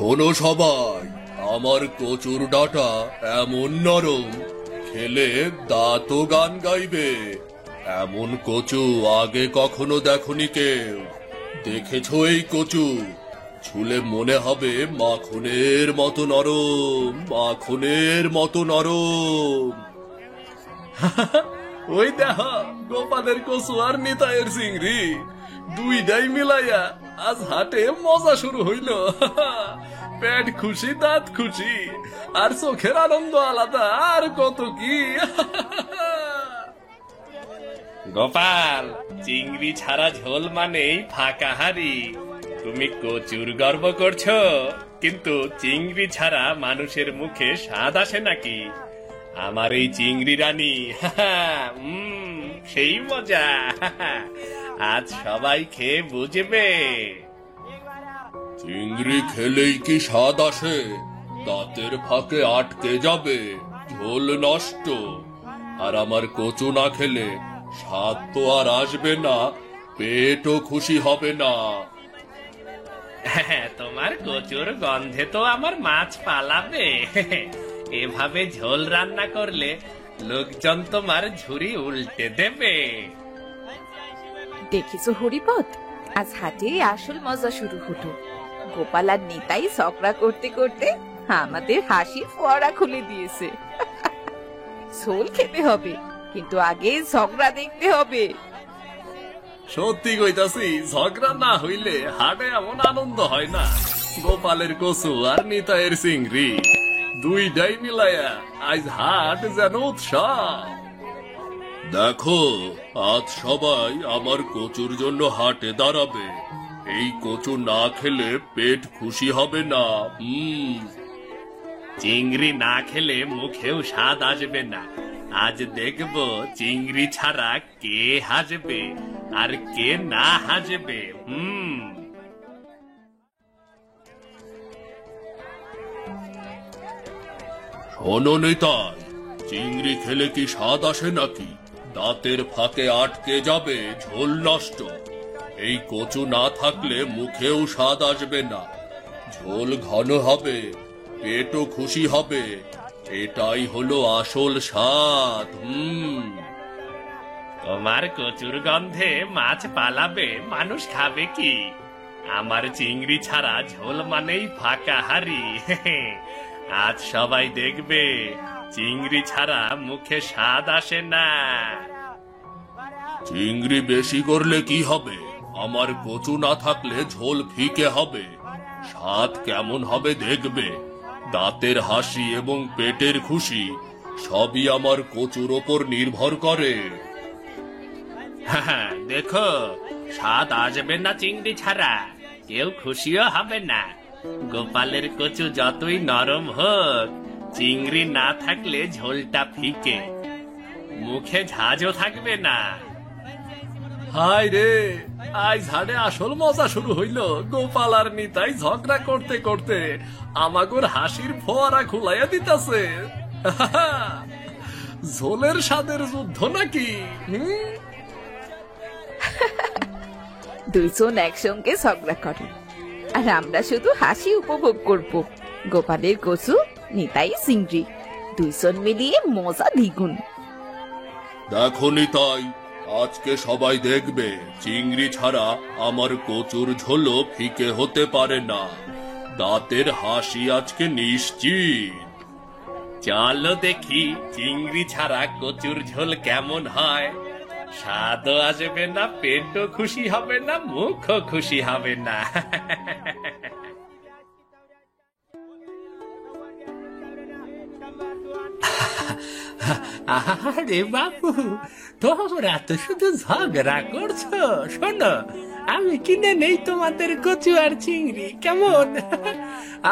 শোনো সবাই, আমার কচুর ডাঁটা এমন নরম, খেলে দাঁতও গান গাইবে। এমন কচু আগে কখনো দেখনি কেউ। দেখেছো এই কচু? ছুলে মনে হবে মাখনের মতো নরম, মাখনের মতো নরম। ওই দেখ, গোপালের কচু আর নিতাইয়ের চিংড়ি দুইটাই মিলাইয়া আজ হাটে মজা শুরু হইল। পেট খুশি, দাঁত খুশি, আর চোখের আনন্দ আলাদা। আর কত কি! গোপাল, চিংড়ি ছাড়া ঝোল মানেই ফাঁকা হাড়ি। তুমি কচুর গর্ব করছো, কিন্তু চিংড়ি ছাড়া মানুষের মুখে স্বাদ আসে নাকি? আমার এই চিংড়ি রানী, সেই মজা আজ সবাই খেয়ে বুঝবে। চিংড়ি খেলেই কি স্বাদ আসে? দাঁতের ফাঁকে আটকে যাবে, ঝোল নষ্ট। আর আমার কচু না খেলে স্বাদ তো আর আসবে না, পেটও খুশি হবে না। তোমার কচুর গন্ধে তো আমার মাছ পালাবে। এভাবে ঝোল রান্না করলে লোকজন তোমার ঝুড়ি উল্টে দেবে। দেখিছো হরিপদ, আজ হাটে আসল মজা শুরু হলো। গোপাল আর নিতাই ঝগড়া করতে করতে আমাদের হাসির ফোয়ারা খুলে দিয়েছে। ঝোল খেতে হবে, কিন্তু আগে ঝগড়া দেখতে হবে। সত্যি কইতাছি, ঝগড়া না হইলে হাটে এমন আনন্দ হয় না। গোপালের কচু আর নিতাইয়ের চিংড়ি দুইটাই মিলাইয়া আজ হাট যেন উৎসব। দেখো, আজ সবাই আমার কচুর জন্য হাটে দাঁড়াবে। এই কচু না খেলে পেট খুশি হবে না। চিংড়ি না খেলে মুখেও স্বাদ আসবে না। আজ দেখবো চিংড়ি ছাড়া কে হাসবে আর কে না হাসবে। শোনো নিতাই, চিংড়ি খেলে কি স্বাদ আসে নাকি? দাঁতের ফাঁকে আটকে যাবে, ঝোল নষ্ট। এই কচু না থাকলে মুখেও স্বাদ আসবে না, ঝোল ঘন হবে, পেটও খুশি হবে। এটাই হলো আসল স্বাদ। তোমার কচুর গন্ধে মাছ পালাবে, মানুষ খাবে কি? আমার চিংড়ি ছাড়া ঝোল মানেই ফাঁকা হাড়ি। আজ সবাই দেখবে চিংড়ি ছাড়া মুখে স্বাদ আসে না। চিংড়ি বেশি করলে কি হবে? আমার কচু না থাকলে ঝোল ফিকে হবে, স্বাদ কেমন হবে দেখবে। দাঁতের হাসি এবং পেটের খুশি সবই আমার কচুর ওপর নির্ভর করে। দেখো, স্বাদ আসবে না চিংড়ি ছাড়া, কেউ খুশিও হবে না। গোপালের কচু যতই নরম হোক, চিংড়ি না থাকলে ঝোলটা ফিকে, মুখে ঝাঁঝও থাকবে না। হায় রে, আজ হাটে আসল মজা শুরু হইল। গোপাল আর নিতাই ঝগড়া করতে করতে আমাগোর হাসির ফোয়ারা খুলাইয়া দিতাছে। ঝোলের স্বাদের যুদ্ধ নাকি? দুইজন একসঙ্গে ঝগড়া করে, আর আমরা শুধু হাসি উপভোগ করব। গোপালের কচু, নিতাই চিংড়ি, দুইজন মিলিয়ে মজা দ্বিগুণ। দেখো নিতাই, আজকে সবাই দেখবে চিংড়ি ছাড়া আমার কচুর ঝোলও ফিকে হতে পারে না। দাঁতের হাসি আজকে নিশ্চিত। চলো দেখি চিংড়ি ছাড়া কচুর ঝোল কেমন হয়। স্বাদও আসবে না, পেটও খুশি হবে না, মুখও খুশি হবে না। আরে বাবু, তোমরা তো শুধু ঝগড়া করছো। শোনো, আমি কিনে নেই তোমাদের কচু আর চিংড়ি, কেমন?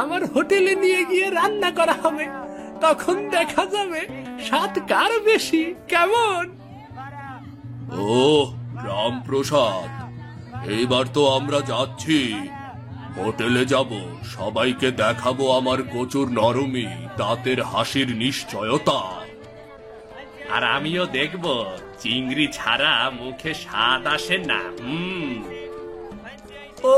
আমার হোটেলে নিয়ে গিয়ে রান্না করা হবে, তখন দেখা যাবে স্বাদ কার বেশি, কেমন? ও রামপ্রসাদ, এইবার তো আমরা যাচ্ছি। হোটেলে যাব, সবাইকে দেখাবো আমার কচুর নরমি, দাঁতের হাসির নিশ্চয়তা। আর আমিও দেখব চিংড়ি ছাড়া মুখে স্বাদ আসে না। ও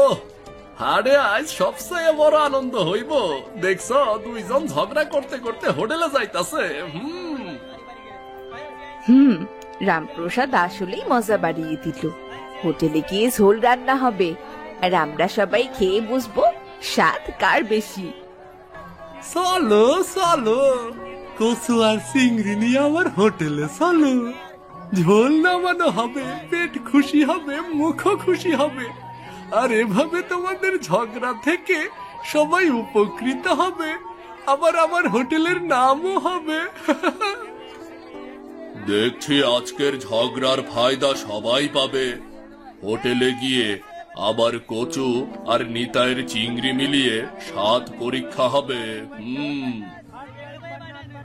হাড়ে আজ সবচেয়ে বড় আনন্দ হইব। দেখছ দুইজন ঝগড়া করতে করতে হোটেলে যাইতাছে। রামপ্রসাদ আসলেই মজা বাড়িয়ে দিল। হোটেলে গিয়ে ঝোল রান্না হবে, আর আমরা সবাই খেয়ে বুঝবো স্বাদ কার বেশি। চলো চলো, কচু আর চিংড়ি নিয়ে আমার হোটেলে চলো। ঝোল নামানো হবে, পেট খুশি হবে, মুখও খুশি হবে, আর এভাবে তোমাদের ঝগড়া থেকে সবাই উপকৃত হবে, আবার আমার হোটেলের নামও হবে। দেখছি আজকের ঝগড়ার ফায়দা সবাই পাবে। হোটেলে গিয়ে আবার কচু আর নিতাইয়ের চিংড়ি মিলিয়ে স্বাদ পরীক্ষা হবে।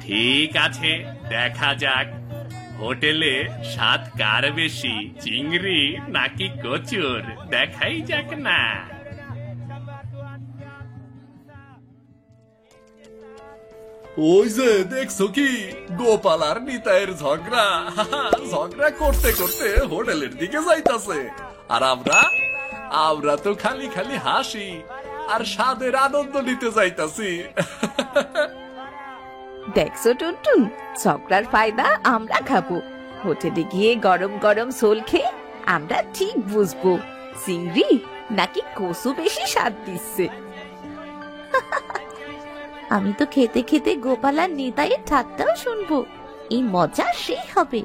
ঠিক আছে, দেখা যাক হোটেলে স্বাদ কার বেশি, চিংড়ি নাকি কচুর, দেখাই যাক না। ওই যে দেখছো কি, গোপাল আর নিতাইয়ের ঝগড়া। ঝগড়া করতে করতে হোটেলের দিকে যাইতাছে, আর আমরা তো খালি খালি হাসি আর স্বাদের আনন্দ নিতে যাইতাছি। দেখছো টুনটুন, ঝগড়ার ফায়দা আমরা খাবো। হোটেলে গিয়ে গরম গরম ঝোল খেয়ে আমরা ঠিক বুঝবো চিংড়ি নাকি কচু বেশি স্বাদ দিচ্ছে। আমি তো খেতে খেতে গোপাল আর নিতাইয়ের ঠাট্টাও শুনবো, এই মজা সেই হবে।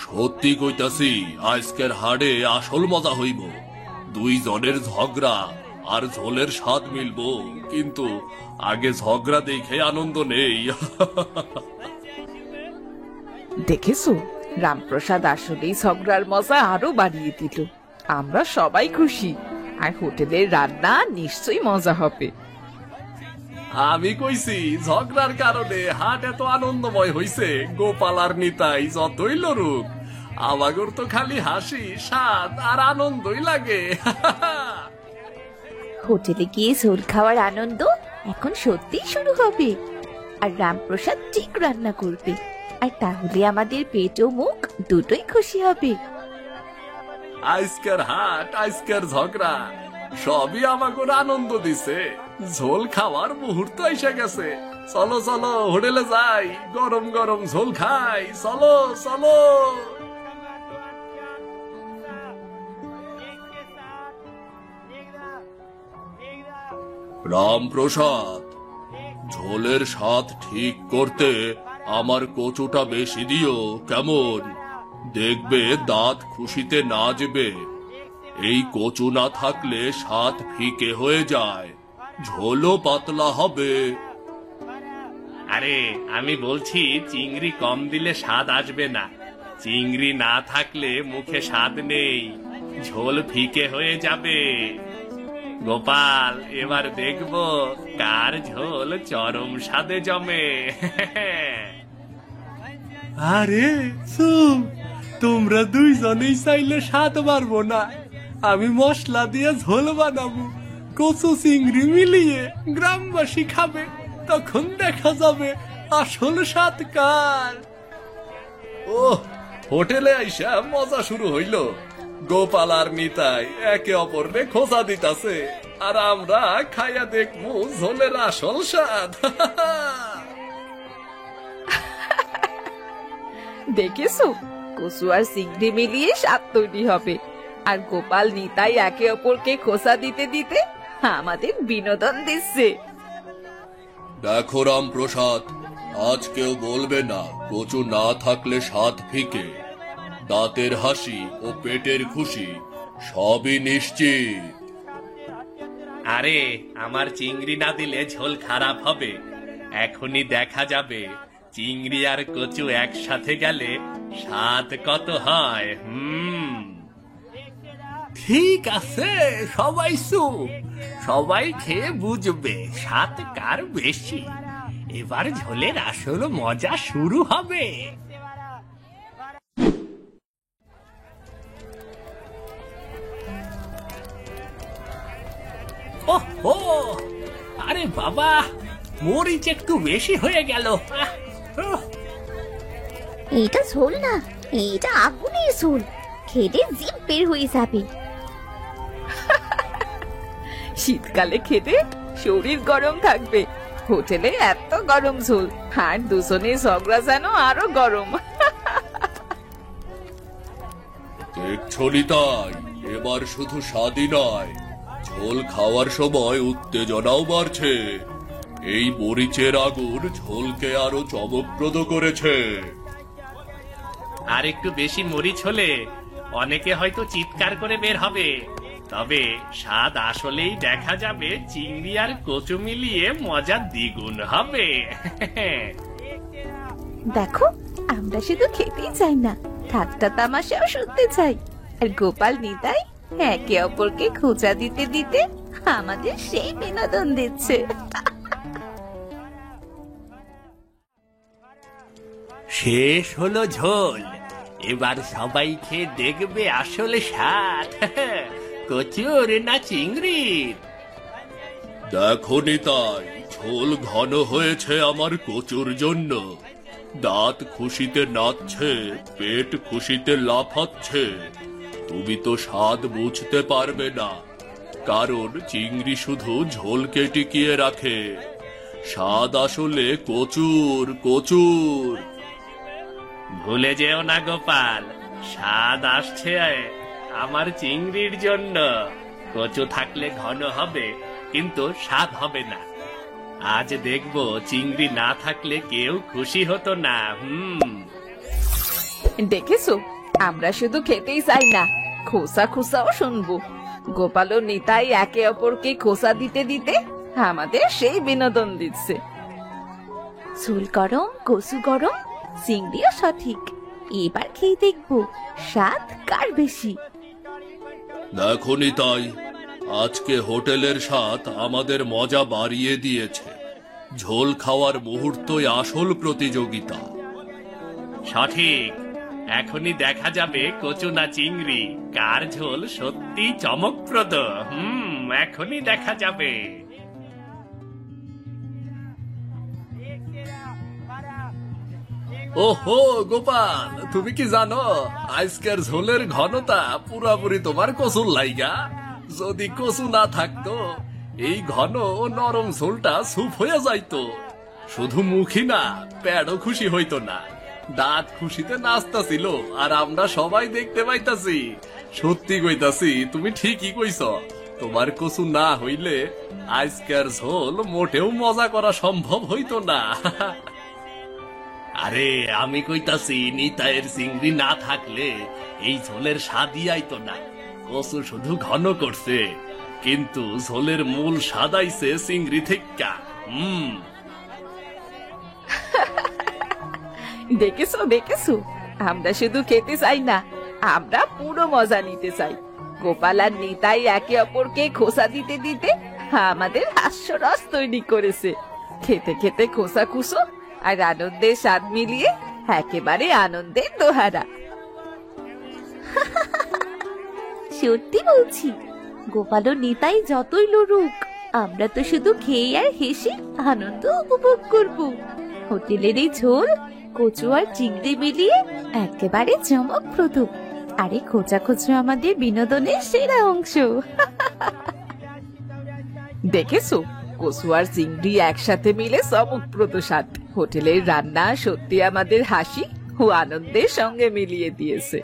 সত্যি কইতাছি, আজকের হাড়ে আসল মজা হইব। দুইজনের ঝগড়া আর ঝোলের স্বাদ মিলবো, কিন্তু আগে ঝগড়া দেখে আনন্দ নেই। দেখেছো, রামপ্রসাদ আসলেই ঝগড়ার মজা আরো বাড়িয়ে দিল। আমরা সবাই খুশি, আর হোটেলের রান্না নিশ্চয়ই মজা হবে। আমি কইছি ঝগড়ার কারণে হাট এত আনন্দময় হইছে। গোপাল আর নিতাই যতই লড়ুক, আমাগর তো খালি হাসি, স্বাদ আর আনন্দই লাগে। হোটেলে গিয়ে ঝোল খাওয়ার আনন্দ এখন সত্যি শুরু হবে, আর রামপ্রসাদ ঠিক রান্না করবে, আর তাহলে আমাদের পেট ও মুখ দুটোই খুশি হবে। আজকের হাট, আজকের ঝগড়া সবই আমাগর আনন্দ দিছে। ঝোল খাওয়ার মুহূর্ত এসে গেছে। চলো চলো হোটেলে যাই, গরম গরম ঝোল খাই। চলো চলো। রামপ্রসাদ, ঝোলের স্বাদ ঠিক করতে আমার কচুটা বেশি দিও, কেমন? দেখবে দাঁত খুশিতে নাচবে। এই কচু না থাকলে স্বাদ ফিকে হয়ে যায়, ঝোলও পাতলা হবে। আরে আমি বলছি চিংড়ি কম দিলে স্বাদ আসবে না। চিংড়ি না থাকলে মুখে স্বাদ নেই, ঝোল ফিকে হয়ে যাবে। গোপাল, এবার দেখবো কার ঝোল চরম স্বাদে জমে। আরে চুপ, তোমরা দুইজনেই চাইলে স্বাদ বাড়বো না। আমি মশলা দিয়ে ঝোল বানাবো, কচু চিংড়ি মিলিয়ে গ্রামবাসী খাবে, তখন দেখা যাবে আসল স্বাদ কার। ও, হোটেলে আইসা মজা শুরু হইল। গোপাল আর নিতাই একে অপরকে খোঁজা দিতাছে, আর আমরা খাইয়া দেখবো ঝোলের আসল স্বাদ। দেখেছো, কচু আর চিংড়ি মিলিয়ে স্বাদ তৈরি হবে, আর গোপাল নিতাই একে অপরকে খোসা দিতে দিতে আমাদের বিনোদন দিচ্ছে। দেখো রামপ্রসাদ, আজ কেউ বলবে না কচু না থাকলে স্বাদ ফিকে। দাঁতের হাসি ও পেটের খুশি সবই নিশ্চিত। আরে আমার চিংড়ি না দিলে ঝোল খারাপ হবে। এখনই দেখা যাবে চিংড়ি আর কচু একসাথে গেলে স্বাদ কত হয়। ঠিক আছে, সবাই চুপ, সবাই খেয়ে বুঝবে স্বাদ কার বেশি। এবার ঝোলের আসল মজা শুরু হবে। ওহো, আরে বাবা, মরিচ একটু বেশি হয়ে গেল। এটা ঝোল না, এটা আগুনের ঝোল, খেলে জিভ বের হয়ে যাবে। শীতকালে খেতে শরীর গরম থাকবে। হোটেলে এত গরম ঝোল, আর দুজনের ঝগড়া যেন আরো গরম। দেখছো নিতাই, এবার শুধু স্বাদই নয়, ঝোল খাওয়ার সময় উত্তেজনাও বাড়ছে। এই মরিচের আগুন ঝোলকে আরো চমকপ্রদ করেছে। আর একটু বেশি মরিচ হলে অনেকে হয়তো চিৎকার করে বের হবে, তবে স্বাদ আসলেই দেখা যাবে চিংড়ি আর কচু মিলিয়ে মজা দ্বিগুণ হবে। দেখো, আমরা শুধু খেতেই চাই না, ঠাট্টা তামাশাও শুনতে চাই। আর গোপাল নিতাই একে অপরকে খোঁচা দিতে দিতে আমাদের সেই বিনোদন দিচ্ছে। শেষ হলো ঝোল, এবার সবাই খেয়ে দেখবে আসলে স্বাদ কচুর না চিংড়ির। দেখো নিতাই, ঝোল ঘন হয়েছে আমার কচুর জন্য। দাঁত খুশিতে নাচছে, পেট খুশিতে লাফাচ্ছে। তুমি তো স্বাদ বুঝতে পারবে না, কারণ চিংড়ি শুধু ঝোলকে টিকিয়ে রাখে। স্বাদ আসলে কচুর কচুর। ভুলে যেও না গোপাল, স্বাদ আসছে আমার চিংড়ির জন্য। কচু থাকলে ঘন হবে, কিন্তু স্বাদ হবে না। আজ দেখবো চিংড়ি না থাকলে কেউ খুশি হতো না। দেখেছো, আমরা শুধু খেতেই চাই না, খোসা খোসাও শুনবো। গোপাল ও নিতাই একে অপরকে খোসা দিতে দিতে আমাদের সেই বিনোদন দিচ্ছে। ঝোল গরম, কচু গরম, চিংড়িও সঠিক। এবার খেয়ে দেখবো স্বাদ কার বেশি। দেখো নিতাই, আজকে হোটেলের স্বাদ আমাদের মজা বাড়িয়ে দিয়েছে। ঝোল খাওয়ার মুহূর্তই আসল প্রতিযোগিতা। সঠিক, এখনই দেখা যাবে কচু না চিংড়ি, কার ঝোল সত্যি চমকপ্রদ। এখনই দেখা যাবে। ওহো গোপাল, তুমি কি জানো আজকের ঝোলের ঘনতা পুরাপুরি তোমার কচুর লাইগা? যদি কচু না থাকতো, এই ঘন ও নরম ঝোলটা স্যুপ হয়ে যাইতো। শুধু মুখই না, পেটও খুশি হইতো না। দাঁত খুশিতে নাচতাছিল, আর আমরা সবাই দেখতে পাইতাছি। সত্যি কইতাছি, তুমি ঠিকই কইছ। তোমার কচু না হইলে আজকের ঝোল মোটেও মজা করা সম্ভব হইতো না। আরে আমি কইতাছি, নিতাইয়ের চিংড়ি না থাকলে এই ঝোলের স্বাদই আইতো না। কচু শুধু ঘন করছে, কিন্তু ঝোলের মূল স্বাদ আইছে চিংড়ি থেকে। দেখেছো দেখেছো, আমরা শুধু খেতে চাই না, আমরা পুরো মজা নিতে চাই। গোপাল আর নিতাই একে অপরকে খোসা দিতে দিতে আমাদের হাস্যরস তৈরি করেছে। খেতে খেতে খোসা খুশো আর আনন্দের স্বাদ মিলিয়ে একেবারে আনন্দের দোহারা। সত্যি বলছি, গোপাল ও নিতাই যতই লড়ুক, আমরা তো শুধু খেয়ে আর হেসে আনন্দ উপভোগ করব। হোটেলের এই ঝোল, কচু আর চিংড়ি মিলিয়ে একেবারে চমকপ্রদ। আরে খোঁচা খোঁচা আমাদের বিনোদনের সেরা অংশ। দেখেছো, কচু আর চিংড়ি একসাথে মিলে চমকপ্রদ স্বাদ। হোটেলের রান্না সত্যি আমাদের হাসি ও আনন্দের সঙ্গে মিলিয়ে দিয়েছে।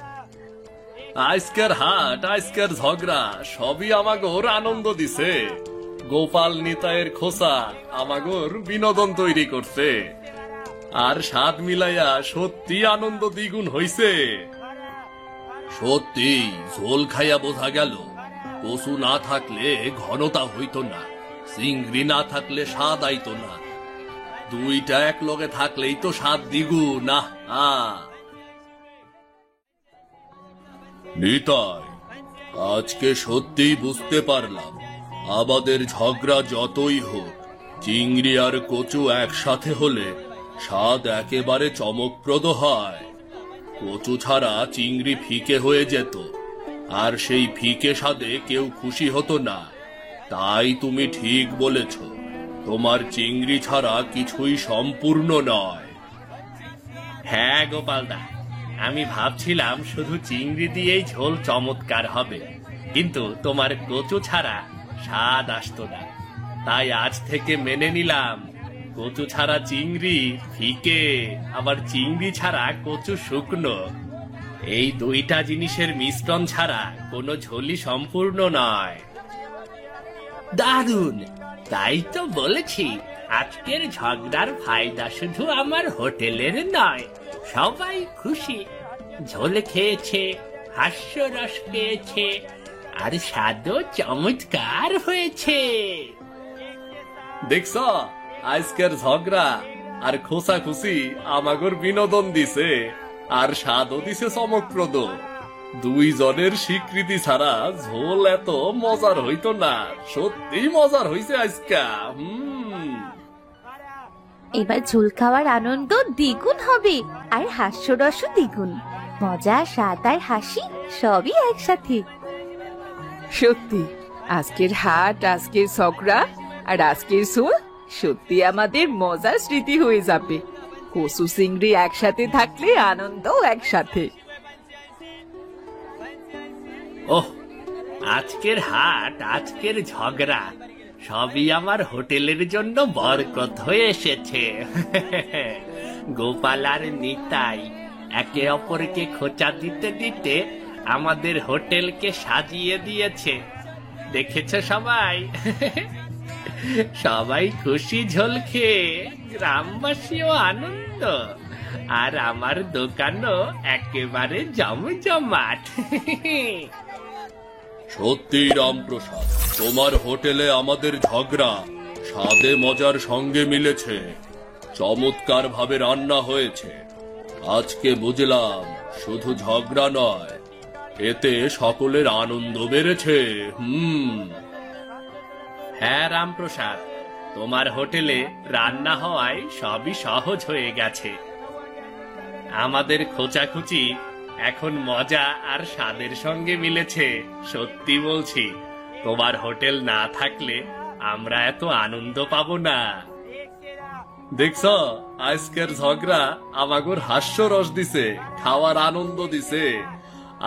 আজকের হাট, আজকের ঝগড়া সবই আমাগোর আনন্দ দিছে। গোপাল নিতাইয়ের খোসা আমাগোর বিনোদন তৈরি করছে, আর স্বাদ মিলাইয়া সত্যি আনন্দ দ্বিগুণ হইছে। সত্যি ঝোল খাইয়া বোঝা গেল, কচু না থাকলে ঘনতা হইতো না, চিংড়ি না থাকলে স্বাদ আইতো না। দুইটা এক লগে থাকলেই তো স্বাদ দ্বিগুণ। নিতাই, আজকে সত্যিই বুঝতে পারলাম, আমাদের ঝগড়া যতই হোক, চিংড়ি আর কচু একসাথে হলে স্বাদ একেবারে চমকপ্রদ হয়। কচু ছাড়া চিংড়ি ফিকে হয়ে যেত, আর সেই ফিকে স্বাদে কেউ খুশি হতো না। তাই তুমি ঠিক বলেছ, তোমার চিংড়ি ছাড়া কিছুই সম্পূর্ণ নয়। হ্যাঁ গোপালদা, আমি ভাবছিলাম শুধু চিংড়ি দিয়েই ঝোল চমৎকার হবে, কিন্তু তোমার কচু ছাড়া স্বাদ আসতো না। তাই আজ থেকে মেনে নিলাম, কচু ছাড়া চিংড়ি ফিকে, আবার চিংড়ি ছাড়া কচু শুকনো। এই দুইটা জিনিসের মিশ্রণ ছাড়া কোনো ঝোলই সম্পূর্ণ নয়। দারুণ! তাই তো বলেছি, আজকের ঝগড়ার ফায়দা শুধু আমার হোটেলের নয়, সবাই খুশি। ঝোল খেয়েছে, হাস্যরস পেয়েছে, আর স্বাদও চমৎকার হয়েছে। দেখছ, আজকের ঝগড়া আর খোসাখুসি আমাগর বিনোদন দিছে, আর স্বাদও দিছে চমকপ্রদ। দুইজনের স্বীকৃতি ছাড়া ঝোল এত মজার হইতো না। সত্যি মজার হইছে আজকা। এবার ঝোল খাওয়ার আনন্দ দ্বিগুণ হবে, আর হাস্যরসও দ্বিগুণ। মজা, স্বাদ আর হাসি সবই একসাথে। সত্যি আজকের হাট, আজকের ঝগড়া আর আজকের সোল সত্যি আমাদের মজার স্মৃতি হয়ে যাবে। কচু চিংড়ি একসাথে থাকলে আনন্দও একসাথে। ওহ, আজকের হাট, আজকের ঝগড়া সবই আমার হোটেলের জন্য বরকত হয়ে এসেছে। গোপাল আর নিতাই একে অপরকে খোঁচা দিতে দিতে আমাদের হোটেলকে সাজিয়ে দিয়েছে। দেখেছ সবাই? সবাই খুশি ঝোল খেয়ে, গ্রামবাসীও আনন্দ, আর আমার দোকানও একেবারে জমজমাট। সত্যি রামপ্রসাদ, তোমার হোটেলে আমাদের ঝগড়া স্বাদে মজার সঙ্গে মিলেছে। চমৎকার ভাবে রান্না হয়েছে। আজকে বুঝলাম শুধু ঝগড়া নয়, এতে সকলের আনন্দ বেড়েছে। হ্যাঁ রামপ্রসাদ, তোমার হোটেলে রান্না হওয়ায় সবই সহজ হয়ে গেছে। আমাদের খোঁচাখুচি এখন মজা আর স্বাদের সঙ্গে মিলেছে। সত্যি বলছি, তোমার হোটেল না থাকলে আমরা এত আনন্দ পাবো না। দেখছ, আজকের ঝগড়া আমাগর হাস্যরস দিছে, খাওয়ার আনন্দ দিছে,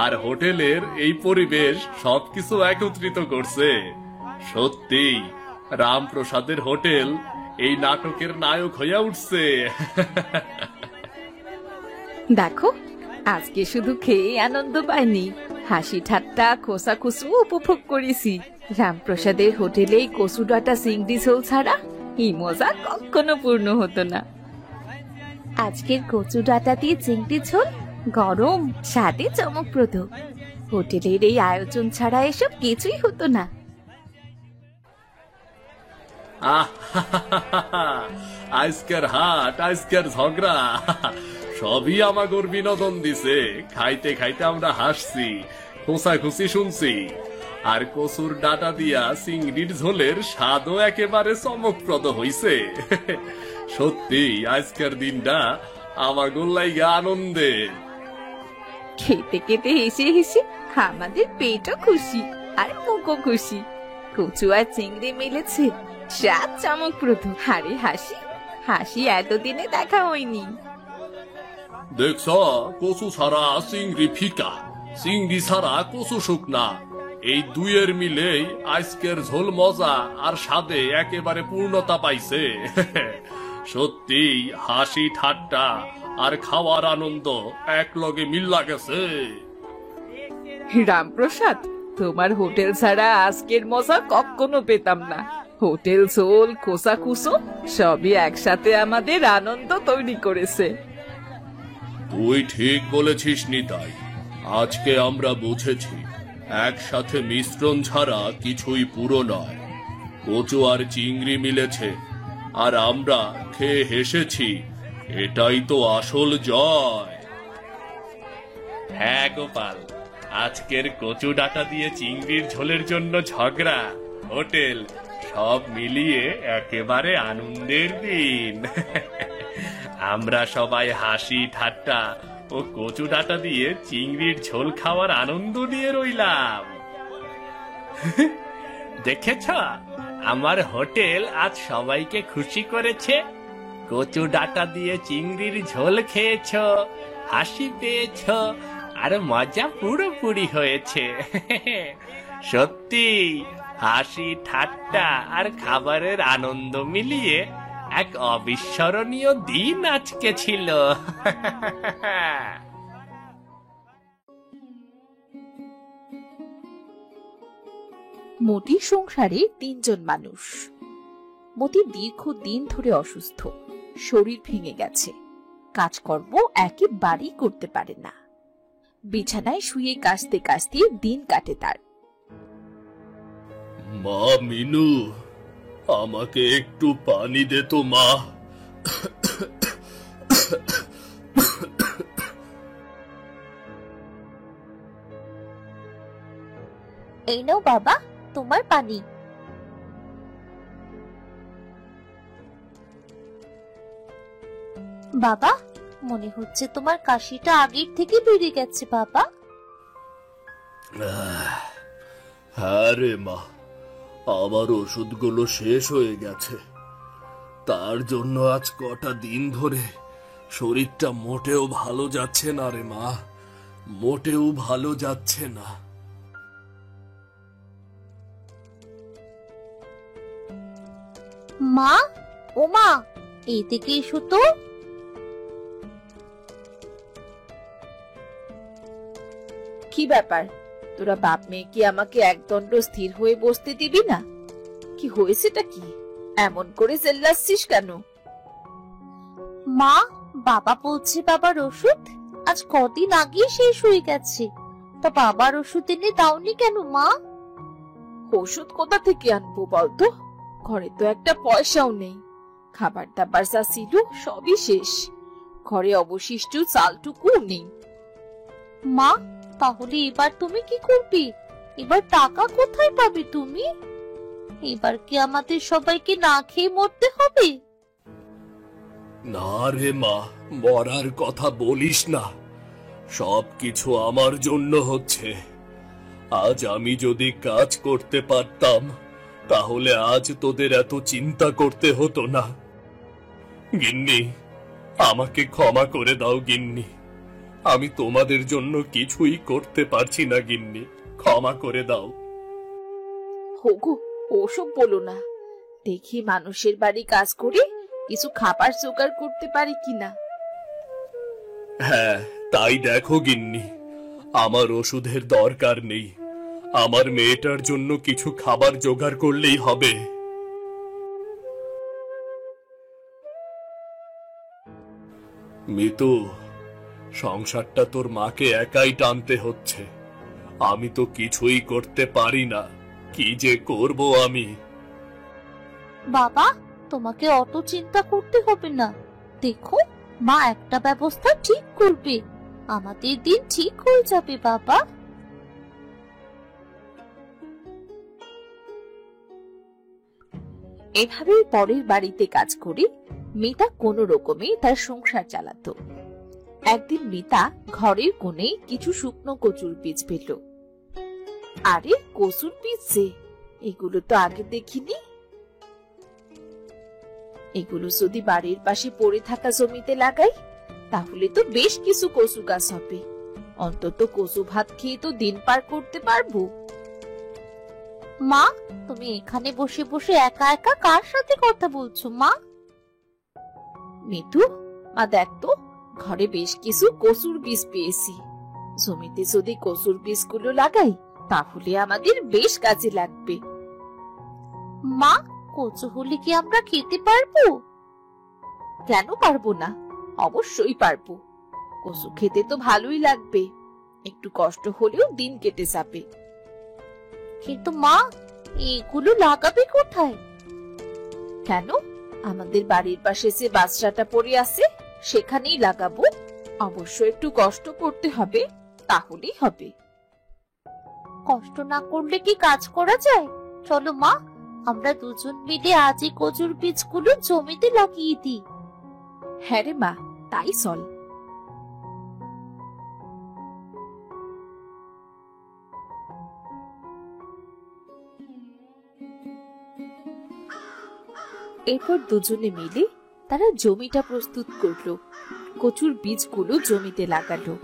আর হোটেলের এই পরিবেশ সবকিছু একত্রিত করছে। সত্যি রামপ্রসাদের হোটেল এই নাটকের নায়ক হইয়া উঠছে। দেখো, আজকে শুধু খেয়ে আনন্দ পাইনি, হাসি ঠাট্টা খোসাখুসু উপভোগ করেছি। রামপ্রসাদের হোটেলে কচু ডাঁটা চিংড়ি ঝোল ছাড়া এই মজা কখনো পূর্ণ হতো না। আজকের কচু ডাঁটা দিয়ে চিংড়ি ঝোল গরম, স্বাদে চমকপ্রদ। হোটেলের এই আয়োজন ছাড়া এসব কিছুই হতো না। আজকের হাট, আজকের ঝগড়া সবই আমাগর বিনোদন দিছে। খাইতে খাইতে আমরা হাসছি, খোঁচাখুচি শুনছি, আর কচুর ডাটা দিয়া চিংড়ির ঝোলের স্বাদও একেবারে চমকপ্রদ হইছে। সত্যি আজকের দিনটা আমাগর লাইগা আনন্দের। খেতে খেতে হেসে হেসে আমাদের পেটও খুশি আর মুখও খুশি। কচু আর চিংড়ি মিলেছে, স্বাদ চমকপ্রদ। আরে হাসি, হাসি এতদিনে দেখা হয়নি। দেখছ, কচু ছাড়া চিংড়ি ফিকা, চিংড়ি ছাড়া কচু শুকনা, এই দুইয়ের মিলেই আজকের ঝোল মজা আর স্বাদে একেবারে পূর্ণতা পাইছে। সত্যি হাসি ঠাট্টা আর খাওয়ার আনন্দ এক লগে মিল্লা গেছে। রামপ্রসাদ, তোমার হোটেল ছাড়া আজকের মজা কখনো পেতাম না। হোটেল ঝোল, খোসাখুসো সবই একসাথে আমাদের আনন্দ তৈরি করেছে। তুই ঠিক বলেছিস নিতাই। আজকে আমরা বুঝেছি, একসাথে মিশ্রণ ছাড়া কিছুই পুরো নয়। কচু আর চিংড়ি মিলেছে, আর আমরা খেয়ে হেসেছি। এটাই তো আসল জয়। হ্যাঁ গোপাল, আজকের কচু ডাঁটা দিয়ে চিংড়ির ঝোলের জন্য ঝগড়া, হোটেল সব মিলিয়ে একেবারে আনন্দের দিন। আমরা সবাই হাসি ঠাট্টা ও কচু ডাঁটা দিয়ে চিংড়ির ঝোল খাওয়ার আনন্দ নিয়ে রইলাম। দেখেছ, আমার হোটেল আজ সবাইকে খুশি করেছে। কচু ডাঁটা দিয়ে চিংড়ির ঝোল খেয়েছ, হাসি পেয়েছ, আর মজা পুরোপুরি হয়েছে। সত্যি হাসি ঠাট্টা আর খাবারের আনন্দ মিলিয়ে এক অবিস্মরণীয় দিন আজকে ছিল। মতির সংসারে 3 জন মানুষ। মতি দীর্ঘদিন ধরে অসুস্থ, শরীর ভেঙে গেছে, কাজকর্ম একেবারেই করতে পারে না। বিছানায় শুয়ে কাশতে কাশতে দিন কাটে তার। মা মিনু, আমাকে একটু পানি দে তো মা। এই নাও বাবা তোমার পানি। বাবা, মনে হচ্ছে তোমার কাশিটা আগের থেকে বেড়ে গেছে বাবা। হ্যাঁ রে মা, আমার ওষুধগুলো শেষ হয়ে গেছে, তার জন্য আজ কটা দিন ধরে শরীরটা মোটেও ভালো যাচ্ছে না রে মা, মোটেও ভালো যাচ্ছে না। মা, ও মা, এইদিকে এসো তো। কি ব্যাপার, তোরা বাপ মেয়ে কি আমাকে একদণ্ড স্থির হয়ে বসতে দিবি না? কি হয়েছেটা কি? এমন করে চেল্লাচ্ছিস কেন? মা, বাবা বলছে বাবার ওষুধ আজ কদিন আগে শেষ হয়ে গেছে, তা বাবার ওষুধ এনে দাওনি কেন মা? ওষুধ কোথা থেকে আনবো বলতো? ঘরে তো একটা পয়সাও নেই, খাবার দাবার যা ছিল সবই শেষ, ঘরে অবশিষ্ট চালটুকু নেই। মা, তাহলে এবার তুমি কি করবে? এবার টাকা কোথায় পাবে তুমি? এবার কি আমাদের সবাইকে না খেয়ে মরতে হবে? না রে মা, মরার কথা বলিস না, সবকিছু আমার জন্য হচ্ছে। আজ আমি যদি কাজ করতে পারতাম তাহলে আজ তোদের এত চিন্তা করতে হতো না। গিন্নি, আমাকে ক্ষমা করে দাও গিন্নি, আমি তোমাদের জন্য কিছুই করতে পারছি না গিন্নি, ক্ষমা করে দাও। হোগো, ওসব বলো না, দেখি মানুষের বাড়ি কাজ করে কিছু খাবার জোগাড় করতে পারি কিনা। হ্যাঁ, তাই দেখো গিন্নি, আমার ওষুধের দরকার নেই, আমার মেয়েটার জন্য কিছু খাবার জোগাড় করলেই হবে। মিতু, সংসারটা তোর মাকে একাই টানতে হচ্ছে, আমি তো কিছুই করতে পারি না, কি যে করব আমি। বাবা, তোমাকে অত চিন্তা করতে হবে না, দেখো মা একটা ব্যবস্থা ঠিক করবে, আমাদের দিন ঠিক হয়ে যাবে বাবা। এভাবেই পরের বাড়িতে কাজ করে মিতা কোনো রকমে তার সংসার চালাতো। একদিন মিতা ঘরের কোণে কিছু শুকনো কচুর বীজ পেল। আরে, কচুর বীজ যে, এগুলো তো আগে দেখিনি। এগুলো যদি বাড়ির পাশে পড়ে থাকা জমিতে লাগাই তাহলে তো বেশ কিছু কচু গাছ হবে, অন্তত কচু ভাত খেয়ে তো দিন পার করতে পারবো। মা, তুমি এখানে বসে বসে একা একা কার সাথে কথা বলছো মা? মিতু, মা দেখ তো, ঘরে বেশ কিছু কচুর বীজ পেয়েছি, জমিতে যদি কচুর বীজগুলো লাগাই তাহলে আমাদের বেশ কাজে লাগবে। মা, কচু হলে কি আমরা খেতে পারবো? কেন পারবো না, অবশ্যই পারবো, কচু খেতে তো ভালোই লাগবে, একটু কষ্ট হলেও দিন কেটে যাবে। কিন্তু মা, এগুলো লাগাবে কোথায়? কেন, আমাদের বাড়ির পাশে যে বাসরাটা পড়ে আছে সেখানেই লাগাবো, অবশ্য একটু কষ্ট করতে হবে, তাহলেই হবে। কষ্ট না করলে কি কাজ করা যায়? চলো মা, আমরা দুজন মিলে আজই কচুর বীজগুলো জমিতে লাগিয়ে দিই। হ্যাঁ রে মা, তাই চল। এরপর দুজনে মিলে তারা জমিটা প্রস্তুত করলো, কচুর বীজগুলো জমিতে লাগালো।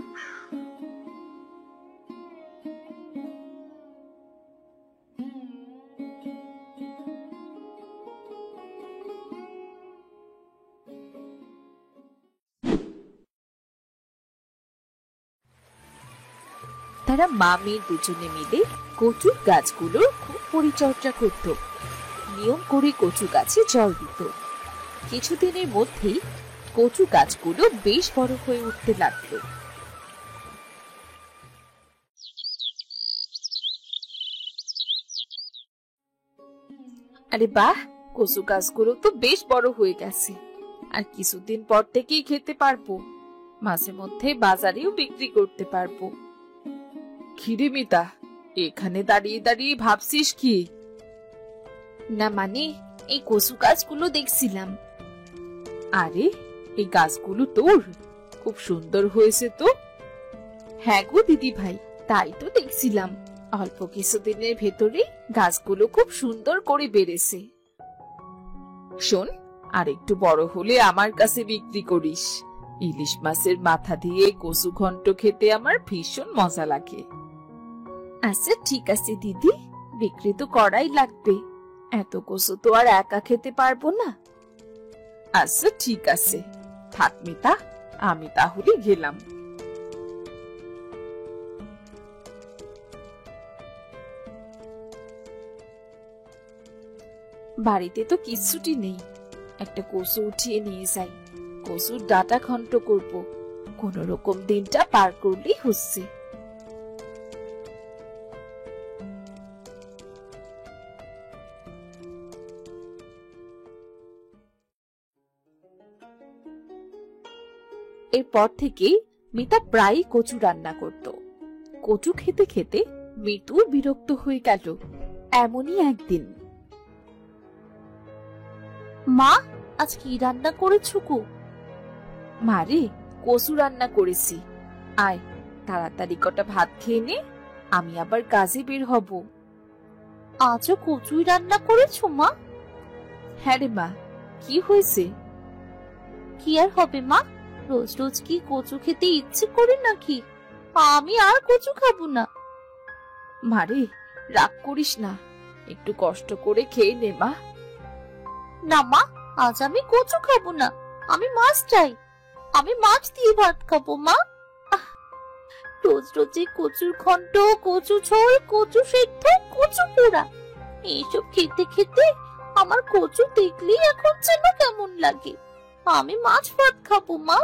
তারা মা মেয়ে দুজনে মিলে কচুর গাছগুলোর খুব পরিচর্যা করত, নিয়ম করে কচু গাছে জল দিত। কিছুদিনের মধ্যেই কচু গাছগুলো বেশ বড় হয়ে উঠতে লাগলো। আরে বাহ, কচু গাছগুলো তো বেশ বড় হয়ে গেছে, আর কিছুদিন পর থেকেই খেতে পারবো, মাঝে মধ্যে বাজারেও বিক্রি করতে পারবো। খিরে মিতা, এখানে দাঁড়িয়ে দাঁড়িয়ে ভাবছিস কি? না মানে, এই কচু গাছগুলো দেখছিলাম। আরে, এই গাছগুলো তোর? খুব সুন্দর হয়েছে তো। হ্যাঁ গো দিদি ভাই, তাই তো দেখছিলাম। অল্প কিছুদিনের ভেতরে গাছগুলো খুব সুন্দর করে বেড়েছে। শোন, আর একটু বড় হলে আমার কাছে বিক্রি করিস। ইলিশ মাছের মাথা দিয়ে কচু ঘন্ট খেতে আমার ভীষণ মজা লাগে। আচ্ছা ঠিক আছে দিদি, বিক্রি তো করাই লাগবে, এত কচু তো আর একা খেতে পারবো না। আচ্ছা ঠিক আছে, থাক মিতা, আমি তাহলে গেলাম। বাড়িতে তো কিচ্ছুটি নেই, একটা কচু উঠিয়ে নিয়ে যাই, কচুর ডাটা ঘন্ট করব, কোন রকম দিনটা পার করলেই হচ্ছে। এরপর থেকে মিতা প্রায়ই কচু রান্না করত। কচু খেতে খেতে মিতু বিরক্ত হয়ে গেল। এমনই একদিন, মা, আজ কি রান্না করেছো গো? মারে, কচু রান্না করেছি, আয় তাড়াতাড়ি কটা ভাত খেয়ে নে, আমি আবার কাজে বের হব। আজও কচুই রান্না করেছো মা? হ্যাঁ রে মা, কি হয়েছে? কি আর হবে মা, রোজ রোজ কি কচু খেতে ইচ্ছে করে নাকি? আমি আর কচু খাবো না। মারে, রাগ করিস না, একটু কষ্ট করে খেয়ে নে মা। না মা, আজ আমি কচু খাবো না, আমি মাছ চাই, আমি মাছ দিয়ে ভাত খাবো মা। রোজ রোজ কচুর ঘন্ট, কচু ঝোল, কচু সেদ্ধ, কচু পোড়া, এইসব খেতে খেতে আমার কচু দেখলেই এখন যেন কেমন লাগে। আমি মাছ ভাত খাবো মা।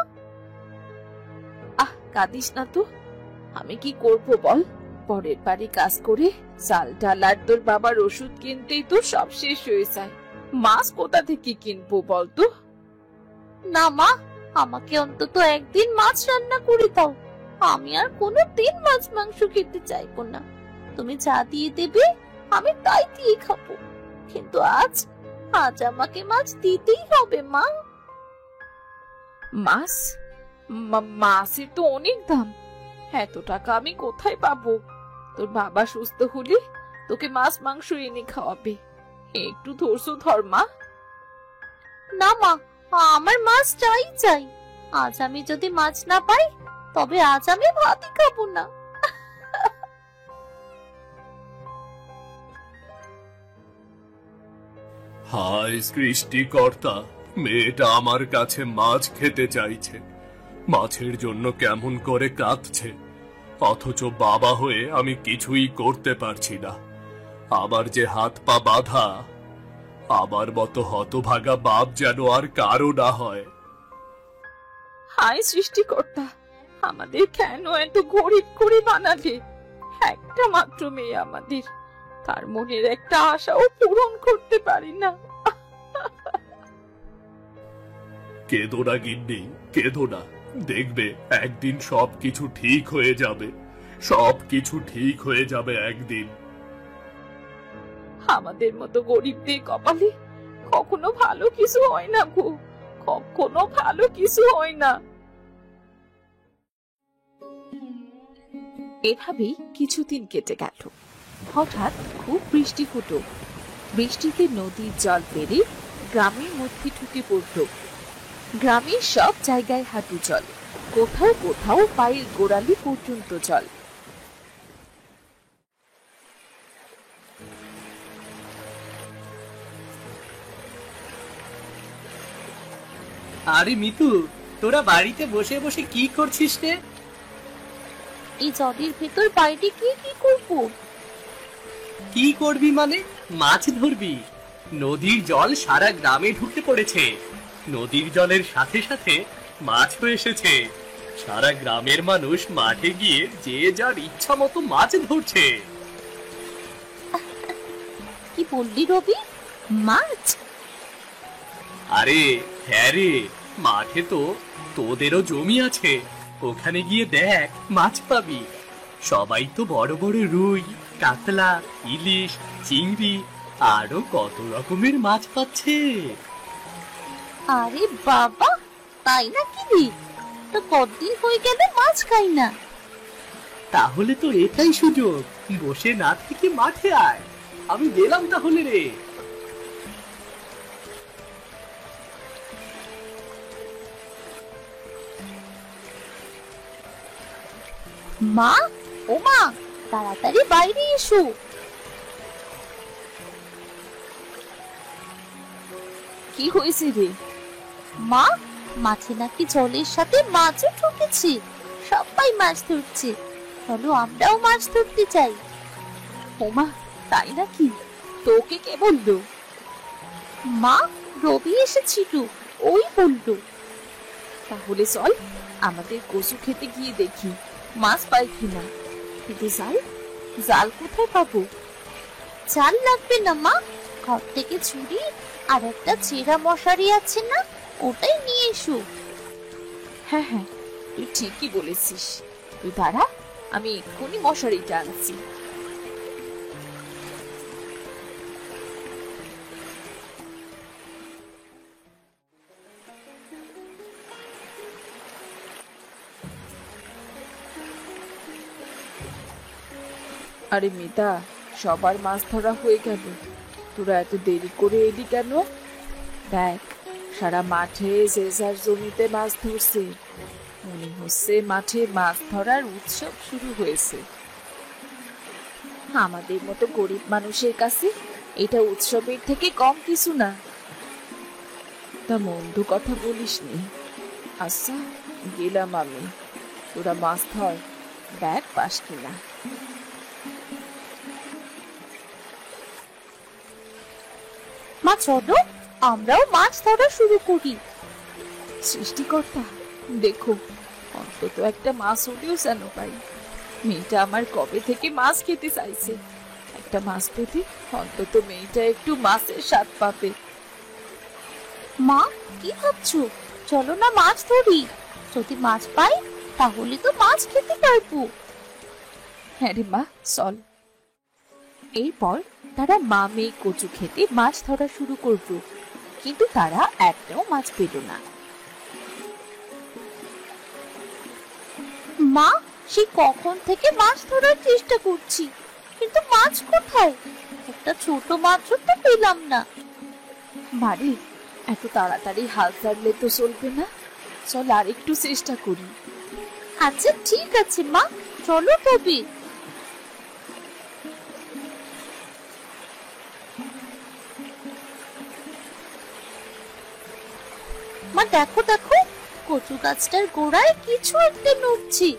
কাঁদিস না তো, আমি কি করব বল? পরের বাড়ি কাজ করে চাল ডাল আর তোর বাবার ওষুধ কিনতেই তো সব শেষ হয়ে যায়, মাছ কোথা থেকে কিনবো বলতো? না মা, আমাকে অন্তত একদিন মাছ রান্না করে দাও, আমি আর কোনোদিন মাছ মাংস খেতে চাইবো না। তুমি যা দিয়ে দেবে আমি তাই দিয়ে খাবো, কিন্তু আজ আমাকে মাছ দিতেই হবে মা। মাছ? মাছের তো অনেক দাম, এত টাকা আমি কোথায় পাবো? তোর বাবা সুস্থ হলে তোকে মাছ মাংস এনে খাওয়াবে, একটু ধৈর্য ধর মা। না মা, আমার মাছ চাই চাই, আজ আমি যদি মাছ না পাই তবে আজ আমি ভাতই খাবো না। হায় সৃষ্টিকর্তা, মেয়েটা আমার কাছে মাছ খেতে চাইছে, মাছের জন্য কেমন করে কাঁদছে, অথচ বাবা হয়ে আমি কিছুই করতে পারছি না। আবার যে হাত পা বাঁধা, আমার মতো হতভাগা বাপ যেন আর কারো না হয়। হায় সৃষ্টিকর্তা, আমাদের কেন এত গরিব করে বানালে? একটা মাত্র মেয়ে আমাদের, তার মনের একটা আশাও পূরণ করতে পারি না। কেঁদো না গিন্নি, কেঁদো না, দেখবে একদিন সবকিছু ঠিক হয়ে যাবে, সবকিছু ঠিক হয়ে যাবে একদিন। আমাদের মতো গরিবদের কপালে কখনো ভালো কিছু হয় না গো, কখনো ভালো কিছু হয় না। এভাবেই কিছুদিন কেটে গেল। হঠাৎ খুব বৃষ্টি হতো, বৃষ্টিতে নদীর জল বেড়ে গ্রামের মধ্যে ঢুকে পড়ল। গ্রামের সব জায়গায় হাঁটু জল, কোথাও কোথাও পায়ের গোড়ালি পর্যন্ত জল। আরে মিতু, তোরা বাড়িতে বসে বসে কি করছিস রে? এই জলের ভেতর বাইরে গিয়ে কি করবো? কি করবি মানে? মাছ ধরবি। নদীর জল সারা গ্রামে ঢুকে পড়েছে। নদীর জলের সাথে সাথে মাছও এসেছে। সারা গ্রামের মানুষ মাঠে গিয়ে যে যার ইচ্ছা মতো মাছ ধরছে। কি বললি রবি? মাছ? আরে হ্যাঁ রে, মাঠে তো তোদেরও জমি আছে। ওখানে গিয়ে দেখ, মাছ পাবি। সবাই তো বড় বড় রুই, কাতলা, ইলিশ, চিংড়ি আরো কত রকমের মাছ পাচ্ছে। আরে বাবা, তাই নাকি রে? তো কতদিন হয়ে গেল মাছ খাই না। তাহলে তো এটাই সুযোগ, বসে না থেকে মাঠে আয়। আমি গেলাম তাহলে রে। মা, ও মা, তাড়াতাড়ি বাইরে এসো। কি হয়েছে রে? মা, মাঠে নাকি জলের সাথে মাছও ঢুকেছে। সবাই মাছ ধরছে, চলো আমরাও মাছ ধরতে চাই। ওমা, তাই নাকি? তোকে কে বললো? মা, রবি এসেছিল, ওই বললো। তাহলে চল আমাদের কচু খেতে গিয়ে দেখি মাছ পাই কিনা। কিন্তু জাল, জাল কোথায় পাবো? জাল লাগবে না মা, ঘর থেকে ছুরি আর একটা ছেঁড়া মশারি আছে না, ওটাই নিয়ে এসো। হ্যাঁ হ্যাঁ, তুই ঠিকই বলেছিস। তুই দাঁড়া, আমি এক্ষুনি মশারিটা আনছি। আরে মিতা, সবার মাছ ধরা হয়ে গেল, তোরা এত দেরি করে এলি কেন? দেখ, সারা মাঠে যে যার জমিতে মাছ ধরছে। মনে হচ্ছে মাঠে মাছ ধরার উৎসব শুরু হয়েছে। আমাদের মতো গরিব মানুষের কাছে এটা উৎসবের থেকে কম কিছু না। তা মন্দ কথা বলিসনি। আচ্ছা, গেলাম আমি। তোরা মাছ ধর, দেখ পাস কিনা। মা চলো, আমরাও মাছ ধরা শুরু করি। সৃষ্টিকর্তা, দেখো, অন্তত একটা মাছ হলেও যেন পাই। মেয়েটা আমার কবে থেকে মাছ খেতে চাইছে। একটা মাছ পেতে অন্তত মেয়েটা একটু মাছের স্বাদ পাবে। মা, কি ভাবছো? চলো না মাছ ধরি। যদি মাছ পাই তাহলে তো মাছ খেতে পারবো। হ্যাঁ রে মা, চল। এরপর তারা মা মেয়ে কচু খেতে মাছ ধরা শুরু করলো, কিন্তু তারা একটাও মাছ পেল না। মা, সে কখন থেকে মাছ ধরার চেষ্টা করছি, কিন্তু মাছ কোথায়? একটা ছোট মাছও তো পেলাম না। মারে, এত তাড়াতাড়ি হাল ছাড়লে তো চলবে না। চল আর একটু চেষ্টা করি। আচ্ছা ঠিক আছে মা, চলো তবে। মা দেখো দেখো, কচু গাছটার গোড়ায় কিছু একটা নড়ছে।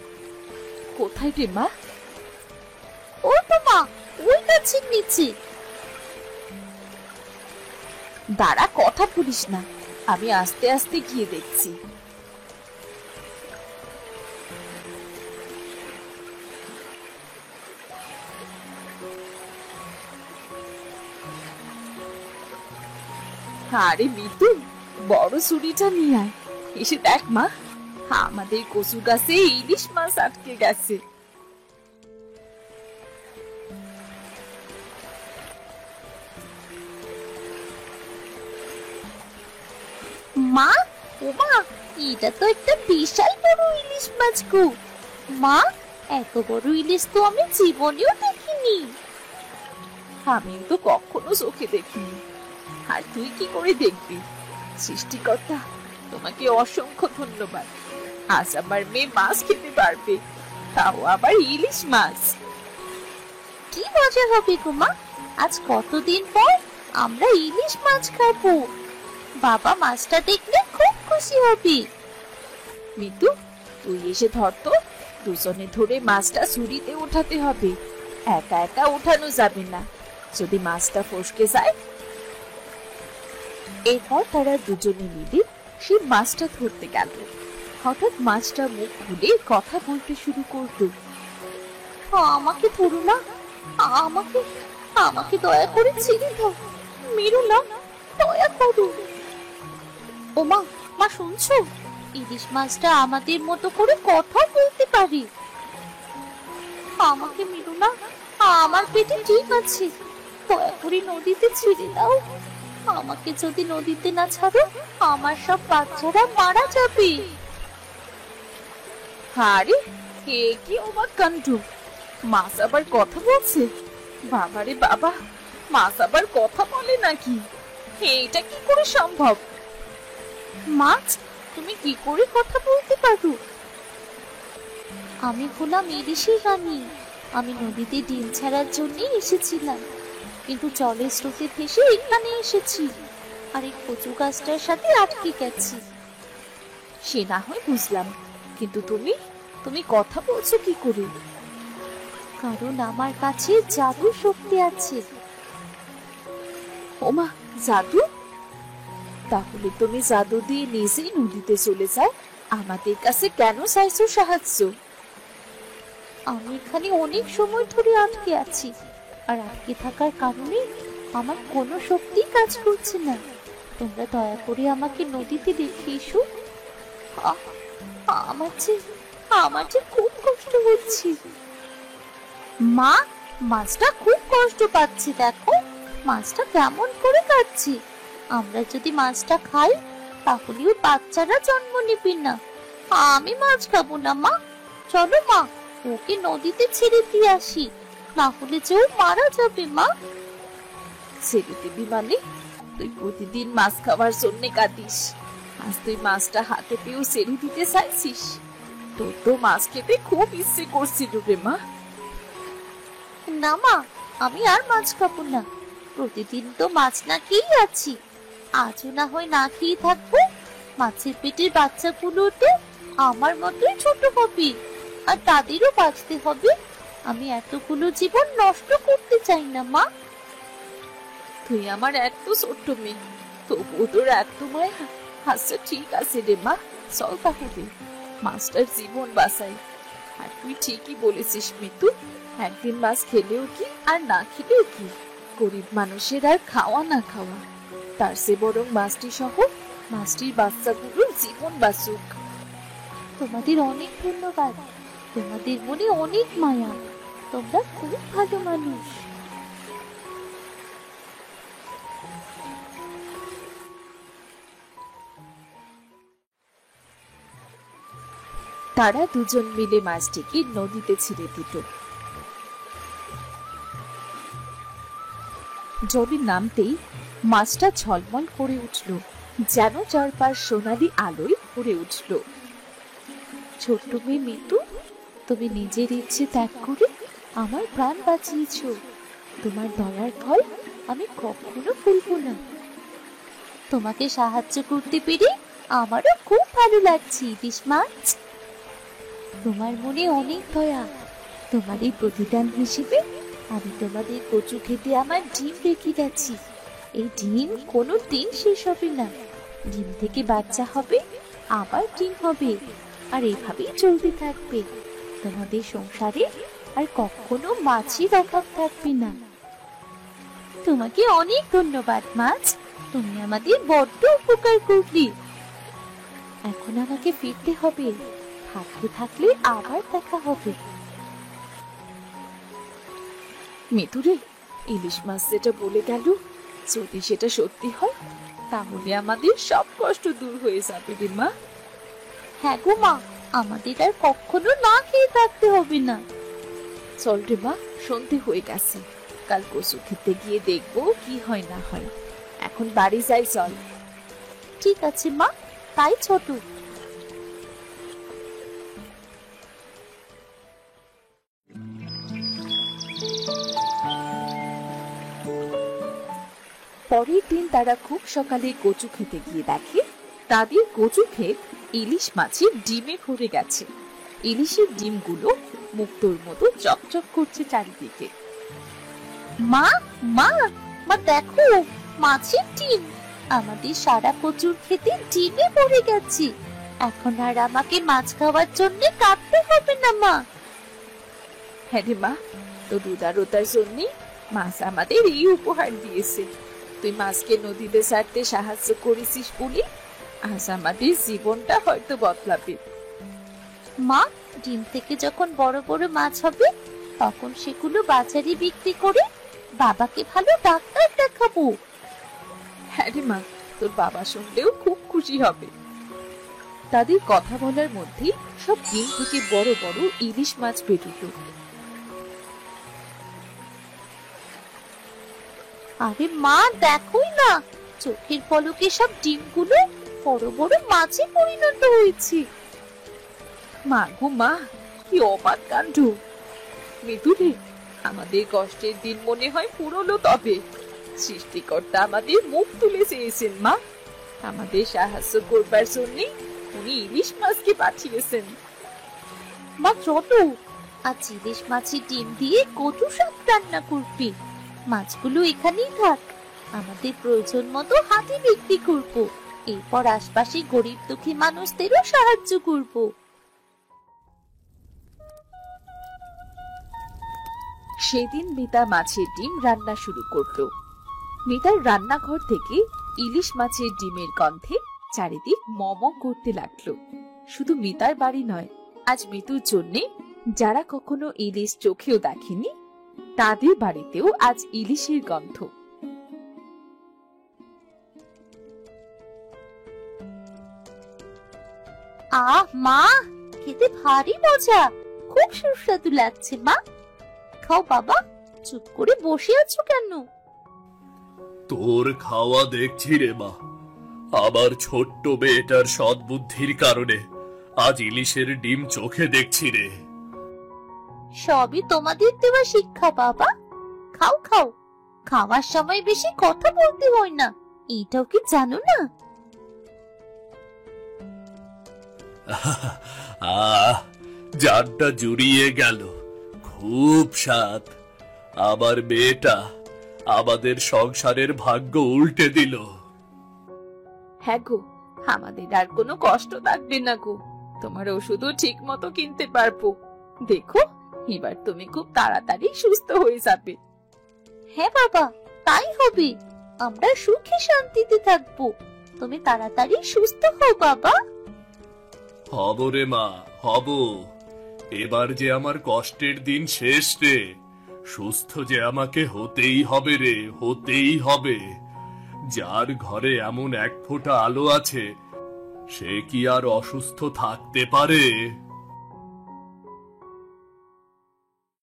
কোথায় রে মা? ও তো মা, ওই গাছের নিচে। দাঁড়া, কথা বলিস না, আমি আস্তে আস্তে গিয়ে দেখছি। আরে মিতু, বড় ছুরিটা নিয়ে আয়। এসে দেখ মা, আমাদের কচু গাছে ইলিশ মাছ আটকে গেছে। মা, ও মা, এটা তো একটা বিশাল বড় ইলিশ মাছ গো। মা, এত বড় ইলিশ তো আমি জীবনেও দেখিনি। আমিও তো কখনো চোখে দেখিনি, আর তুই কি করে দেখবি? সৃষ্টিকর্তা, তোমাকে অসংখ্য ধন্যবাদ। আজ আমার মেয়ে মাছ খেতে পারবে, তাও আবার ইলিশ মাছ। কি মজা হবে গো মা, আজ কতদিন পর আমরা ইলিশ মাছ খাবো। বাবা মাছটা দেখলে খুব খুশি হবে। মিতু, তুই এসে ধর তো, দুজনে ধরে মাছটা ছুরিতে ওঠাতে হবে, একা একা ওঠানো যাবে না, যদি মাছটা ফসকে যায়। এরপর তারা দুজনে মিলে সেই মাছটা ধরতে গেল। হঠাৎ মাছটা মুখ খুলে কথা বলতে শুরু করলো। আমাকে ধরো না, আমাকে আমাকে দয়া করে ছেড়ে দাও, মেরো না, দয়া করো। ও মা, মা শুনছো? ইলিশ মাছটা আমাদের মতো করে কথা বলতে পারে। আমাকে মেরো না, আমার পেটে ঠিক আছে, দয়া করে নদীতে ছেড়ে দাও। আমাকে যদি নদীতে না ছাড়ো, আমার সব বাচ্চারা মারা যাবে। আরে এ কি অবাক কাণ্ড! মাছ আবার কথা বলছে! বাবারে বাবা, মাছ আবার কথা বলে নাকি? এইটা কি করে সম্ভব? মাছ, তুমি কি করে কথা বলতে পারো? আমি হলাম ইলিশের রানী। আমি নদীতে ডিম ছাড়ার জন্য এসেছিলাম, কিন্তু জলের স্রোতে ভেসে এখানে এসেছি, আর এই কচু গাছটার সাথে আটকে গেছি। সে না হয় বুঝলাম, কিন্তু তুমি তুমি কথা বলছো কি করে? কারণ আমার কাছে জাদু শক্তি আছে। ওমা, জাদু? তাহলে তুমি জাদু দিয়ে নিজেই নদীতে চলে যাও, আমাদের কাছে কেন চাইছো সাহায্য? আমি এখানে অনেক সময় ধরে আটকে আছি, আর আটকে থাকার কারণে আমার কোনো শক্তি কাজ করছে না। তোমরা দয়া করে আমাকে নদীতে রেখে এসো। আমার যে খুব কষ্ট হচ্ছে। মা, মাছটা খুব কষ্ট পাচ্ছে, দেখো মাছটা কেমন করে কাটছে। আমরা যদি মাছটা খাই, তাহলে ওর বাচ্চারা জন্ম নেবে না। আমি মাছ খাবো না মা, চলো মা, ওকে নদীতে ছেড়ে দিয়ে আসি, না হলে যে ও মারা যাবে। মা, ছেড়ে দিবি মানে? তুই প্রতিদিন মাছ খাওয়ার জন্য কাঁদিস, আজ তুই মাছটা হাতে পেয়েও ছেড়ে দিতে চাইছিস? তোর তো মাছ খেতে খুব ইচ্ছে করছিল রে মা। না মা, আমি আর মাছ খাবো না। প্রতিদিন তো মাছ না খেয়েই আছি, আজও না হয় না খেয়ে থাকবো। মাছের পেটের বাচ্চাগুলো তো আমার মতোই ছোট হবে, আর তাদেরও বাঁচতে হবে। আমি এতগুলো জীবন নষ্ট করতে চাই না মা। তুই আমার এত ছোট্ট মেয়ে, তবুও তোর এত মায়া। আচ্ছা ঠিক আছে রে মা, চল তাহলে মাছটার জীবন বাঁচাই। আর তুই ঠিকই বলেছিস মিতু, একদিন মাছ খেলেও কি আর না খেলেও কি, গরিব মানুষের আর খাওয়া না খাওয়া, তার চেয়ে বরং মাছটি সহ মাছটির বাচ্চাগুলোর জীবন বাঁচুক। তোমাদের অনেক ধন্যবাদ, তোমাদের মনে অনেক মায়া, তোমরা খুব ভালো মানুষ। তারা দুজন মিলে মাছটিকে নদীতে ছেড়ে দিল। জলে নামতেই মাছটা ঝলমল করে উঠল, যেন চারপাশ সোনালি আলোয় ভরে উঠল। ছোট্ট মেয়ে মিতু, তুমি নিজের ইচ্ছে ত্যাগ করে আমার প্রাণ বাঁচিয়েছ। তোমার দয়ার ফল আমি কখনো ভুলবো না। তোমাকে সাহায্য করতে পেরে আমারও খুব ভালো লাগছে ইলিশ মাছ। তোমার মনে অনেক দয়া। তোমার এই প্রতিদান হিসেবে আমি তোমাদের কচু খেতে আমার ডিম রেখে গেছি। এই ডিম কোনো দিন শেষ হবে না। ডিম থেকে বাচ্চা হবে, আবার ডিম হবে, আর এভাবেই চলতে থাকবে। তোমাদের সংসারে আর কখনো মাছের অভাব থাকবে না। তোমাকে অনেক ধন্যবাদ মাছ, তুমি আমাদের বড্ড উপকার করলে। এখন আমাকে ফিরতে হবে, থাকতে থাকলে আবার দেখা হবে। মিতুরে, ইলিশ মাছ যেটা বলে গেল, যদি সেটা সত্যি হয়, তাহলে আমাদের সব কষ্ট দূর হয়ে যাবে রে মা। হ্যাঁ গো মা, আমাদের আর কখনো না খেয়ে থাকতে হবে না। চল রে মা, সন্ধে হয়ে গেছে, কাল কচু খেতে গিয়ে দেখবো কি হয় না হয়। এখন বাড়ি যাই, চল। ঠিক আছে মা, তাই ছোট। পরের দিন তারা খুব সকালে কচু খেতে গিয়ে দেখে তাদের কচু ক্ষেত ইলিশ মাছের ডিমে ভরে গেছে। ইলিশের ডিমগুলো মুক্তোর মতো চকচক করছে চারিদিকে। মা মা মা দেখো, মাছের ডিম। আমাদের সারা কচুর খেতে ডিমে ভরে গেছে। এখন আর আমাকে মাছ খাওয়ার জন্য কাঁদতে হবে না মা। হ্যাঁ রে মা, তোর উদারতার জন্য মাছ আমাদের এই উপহার দিয়েছে। তুই মাছকে নদীতে ছাড়তে সাহায্য করেছিস বলে আজ আমাদের জীবনটা হয়তো বদলাবে। মা, ডিম থেকে যখন বড় বড় মাছ হবে তখন সেগুলো বাজারে বিক্রি করে বাবাকে ভালো ডাক্তার দেখাবো। হ্যাঁ রে মা, তোর বাবা শুনলেও খুব খুশি হবে। তাদের কথা বলার মধ্যেই সব ডিম থেকে বড় বড় ইলিশ মাছ বেরোল। আরে মা, দেখোই না, চোখের পলকে সব ডিমগুলো বড় বড় মাছে পরিণত হয়েছে। মা গো মা, কি অবাক কাণ্ড! মৃদুরে, আমাদের কষ্টের দিন মনে হয় পুরোলো। তবে সৃষ্টিকর্তা আমাদের মুখ তুলে চেয়েছেন মা। আমাদের সাহায্য করবার জন্য উনি ইলিশ মাছকে পাঠিয়েছেন। মা চলো, আজ ইলিশ মাছের ডিম দিয়ে কচু শাক রান্না করবি। মাছগুলো এখানেই থাক, আমাদের প্রয়োজন মতো হাতে বিক্রি করব। এরপর আশপাশে গরিব দুঃখী মানুষদেরও সাহায্য করব। সেদিন মিতা মাছের ডিম রান্না শুরু করলো। মিতার রান্নাঘর থেকে ইলিশ মাছের ডিমের গন্ধে চারিদিক মম করতে লাগলো। শুধু মিতার বাড়ি নয়, আজ মিতুর জন্যে যারা কখনো ইলিশ চোখেও দেখেনি তাদের বাড়িতেও আজ ইলিশের গন্ধ। আহ মা, খেতে ভারী মজা, খুব সুস্বাদু লাগছে। মা খাও বাবা, চুপ করে বসে আছো কেন? তোর খাওয়া দেখছি রে মা। আবার ছোট্ট মেয়েটার সদ্বুদ্ধির কারণে আজ ইলিশের ডিম চোখে দেখছি রে। সবই তোমাদের দেওয়া শিক্ষা বাবা। খাও খাও, খাওয়ার সময় বেশি কথা বলতে হয় না, এটাও কি জানো না? জানটা জুড়িয়ে গেল, খুব স্বাদ। আমার মেয়েটা আমাদের সংসারের ভাগ্য উল্টে দিল। হ্যাঁ গো, আমাদের আর কোনো কষ্ট থাকবে না গো। তোমার ওষুধও ঠিক মতো কিনতে পারবো। দেখো, এবার তুমি খুব তাড়াতাড়ি সুস্থ হয়ে যাবে। হ্যাঁ বাবা, তাই হবে। আমরা সুখে শান্তিতে থাকবো। তুমি তাড়াতাড়ি সুস্থ হও বাবা। হব রে মা, হব। এবার যে আমার কষ্টের দিন শেষ রে। সুস্থ যে আমাকে হতেই হবে রে, হতেই হবে। যার ঘরে এমন এক ফোঁটা আলো আছে সে কি আর অসুস্থ থাকতে পারে?